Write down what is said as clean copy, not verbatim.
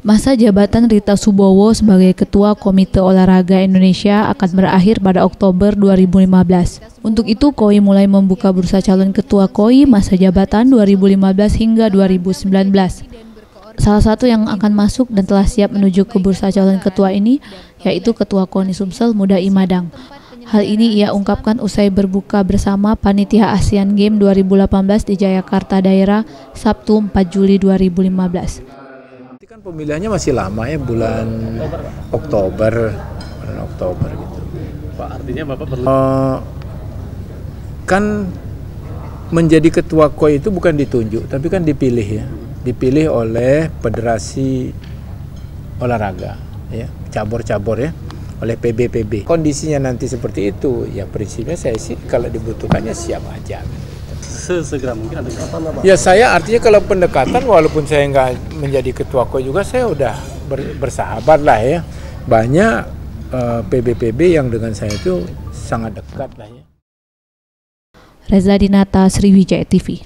Masa jabatan Rita Subowo sebagai Ketua Komite Olahraga Indonesia akan berakhir pada Oktober 2015. Untuk itu, KOI mulai membuka bursa calon Ketua KOI masa jabatan 2015 hingga 2019. Salah satu yang akan masuk dan telah siap menuju ke bursa calon ketua ini, yaitu Ketua KONI Sumsel Muda Imadang. Hal ini ia ungkapkan usai berbuka bersama Panitia Asian Games 2018 di Jayakarta Daerah, Sabtu 4 Juli 2015. Kan pemilihannya masih lama ya, bulan Oktober gitu. Pak, artinya Bapak perlu kan menjadi ketua KOI itu bukan ditunjuk, tapi kan dipilih ya. Dipilih oleh Federasi Olahraga ya, cabur-cabur ya, oleh PB. Kondisinya nanti seperti itu, ya prinsipnya saya sih kalau dibutuhkannya siap aja. sesegera mungkin ada kapan Pak? Ya saya artinya kalau pendekatan walaupun saya nggak menjadi ketua KOI juga saya udah bersahabat lah ya. Banyak PB yang dengan saya itu sangat dekat lah ya. Reza Dinata, Sriwijaya TV.